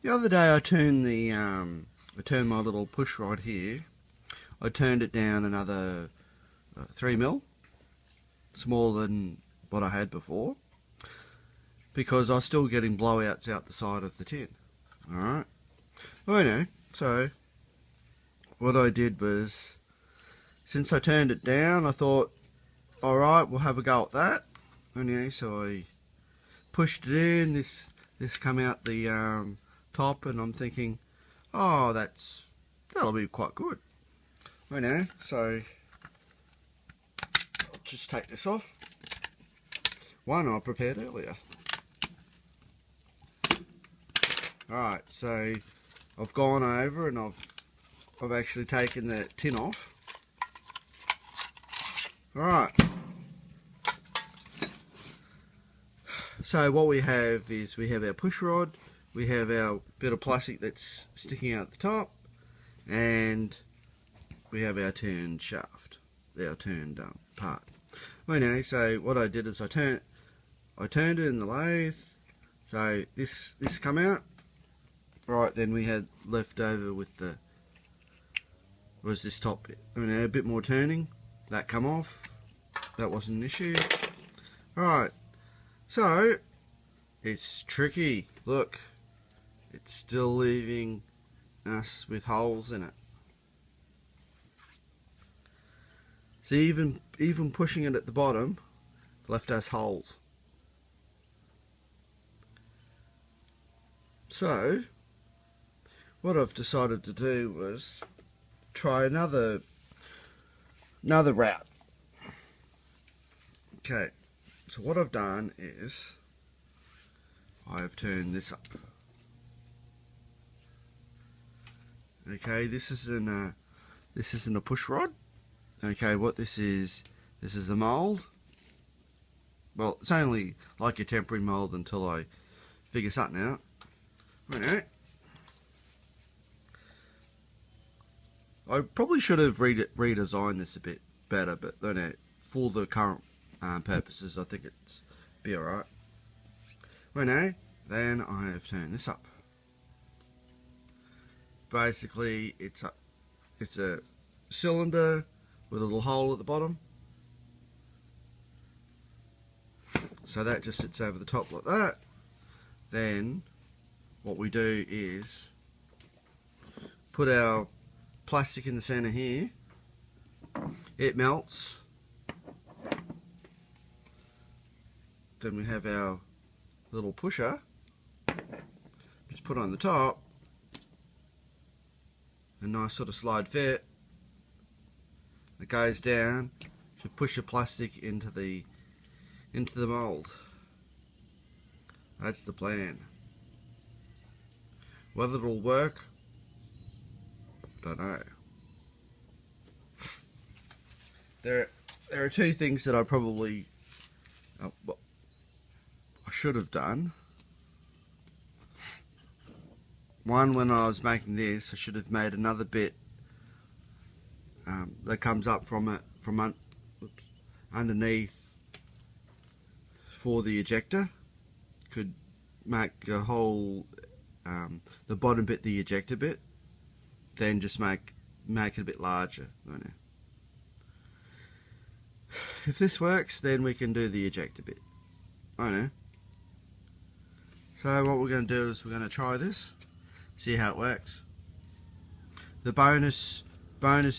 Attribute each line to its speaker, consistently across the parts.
Speaker 1: The other day I turned I turned my little push rod here. I turned it down another 3 mil, smaller than what I had before, because I was still getting blowouts out the side of the tin. Alright. Well, anyway, so what I did was, since I turned it down, I thought, alright, we'll have a go at that. Anyway, so I pushed it in, this come out the top, and I'm thinking, oh, that'll be quite good. Anyway, so I'll just take this off. One I prepared earlier. Alright, so I've gone over and I've actually taken the tin off. Alright. So what we have is we have our push rod, we have our bit of plastic that's sticking out the top, and we have our turned shaft, our turned part. Anyway, so what I did is I turned it in the lathe, so this come out. Right, then we had left over with was this top bit. I mean, a bit more turning, that come off, that wasn't an issue. Right, so it's tricky. Look, it's still leaving us with holes in it. See, even pushing it at the bottom left us holes. So what I've decided to do was try another route. Okay, so what I've done is I've turned this up. Okay, this isn't a push rod. Okay, what this is a mould. Well, it's only like a temporary mould until I figure something out. Right. I probably should have redesigned this a bit better, but for the current purposes, I think it's be alright. Right, then I have turned this up. Basically, it's a cylinder with a little hole at the bottom. So that just sits over the top like that. Then what we do is put our plastic in the center here. It melts. Then we have our little pusher. Just put on the top. A nice sort of slide fit. It goes down to push the plastic into the mold. That's the plan. Whether it'll work, don't know. There are two things that I probably I should have done. One, when I was making this, I should have made another bit that comes up from underneath for the ejector. Could make a whole the bottom bit the ejector bit, then just make it a bit larger. If this works, then we can do the ejector bit. I know. So what we're going to do is we're going to try this, see how it works. The bonus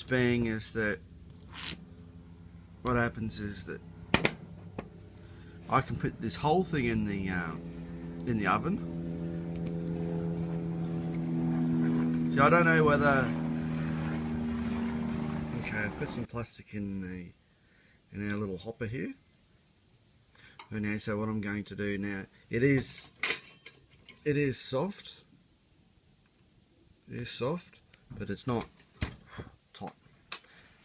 Speaker 1: being is that what happens is that I can put this whole thing in the oven. See, I don't know whether. Okay, I put some plastic in our little hopper here. Okay, so what I'm going to do now, it is soft. It is soft, but it's not hot.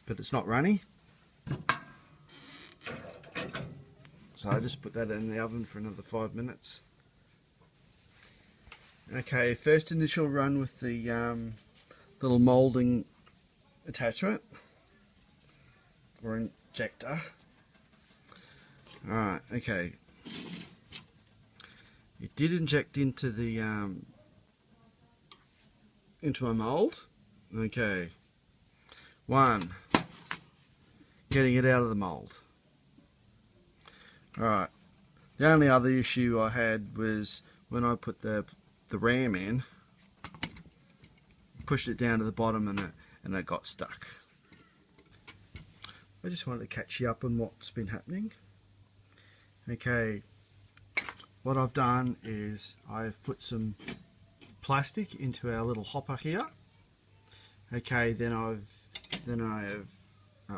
Speaker 1: But it's not runny. So I just put that in the oven for another 5 minutes. Okay, first initial run with the little moulding attachment or injector. Alright, okay. It did inject into the into my mould. Okay. 1. Getting it out of the mould. Alright. The only other issue I had was when I put the ram in, pushed it down to the bottom and it got stuck. I just wanted to catch you up on what's been happening. Okay, what I've done is I've put some plastic into our little hopper here. Okay, then I've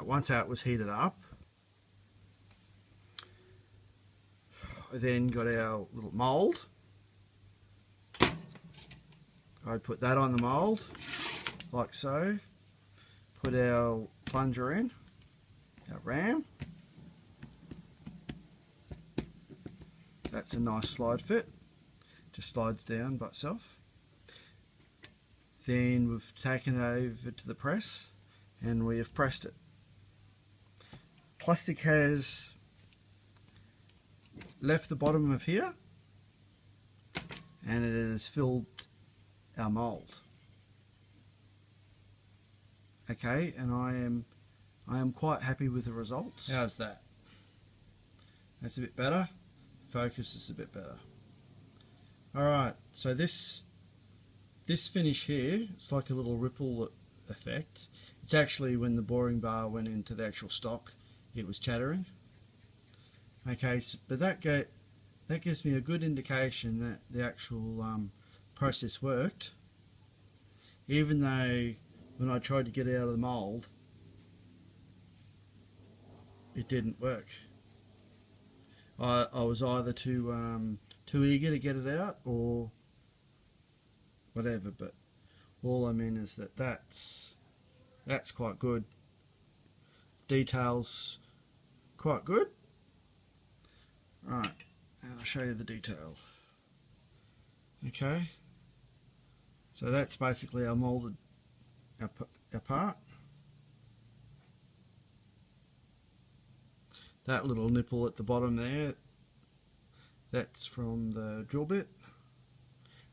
Speaker 1: once that was heated up, I then got our little mould. I put that on the mould, like so. Put our plunger in, our ram. That's a nice slide fit. Just slides down by itself. Then we've taken it over to the press and we have pressed it. Plastic has left the bottom of here and it has filled our mould. Okay, and I am quite happy with the results.
Speaker 2: How's that?
Speaker 1: That's a bit better. Focus is a bit better. Alright, so this finish here, it's like a little ripple effect. It's actually when the boring bar went into the actual stock, it was chattering. Okay, so, but that gives me a good indication that the actual process worked, even though when I tried to get it out of the mould, it didn't work. I was either too eager to get it out or whatever, but all I mean is that's quite good. Details quite good. Right, and I'll show you the detail. Okay, so that's basically our moulded our part. That little nipple at the bottom there, that's from the drill bit,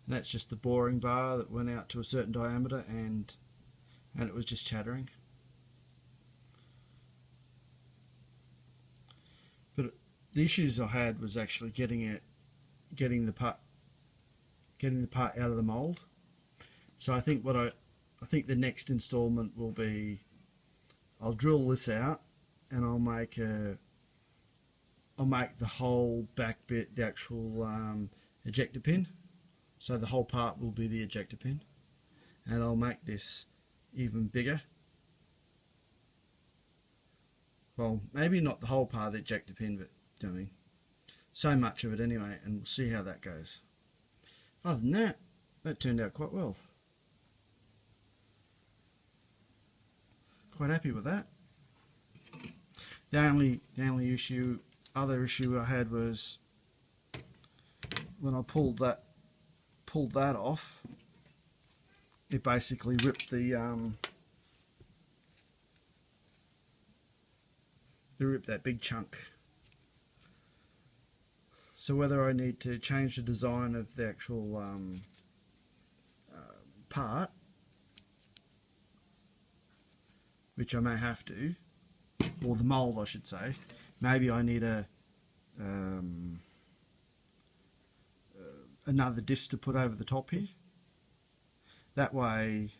Speaker 1: and that's just the boring bar that went out to a certain diameter and it was just chattering. But the issues I had was actually getting the part out of the mould. So I think the next installment will be, I'll drill this out and I'll make the whole back bit the actual ejector pin. So the whole part will be the ejector pin, and I'll make this even bigger. Well, maybe not the whole part of the ejector pin, but I mean, so much of it anyway, and we'll see how that goes. Other than that, that turned out quite well. Quite happy with that. The only other issue I had was when I pulled that off, it basically ripped that big chunk. So whether I need to change the design of the actual part, which I may have to, or the mould I should say, maybe I need another disc to put over the top here. That way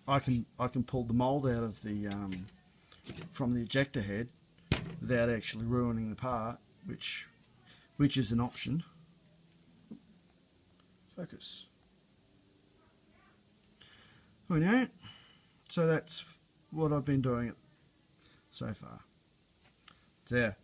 Speaker 1: I can pull the mould out of the from the ejector head without actually ruining the part, which is an option. Focus. Anyway, so that's what I've been doing so far. There.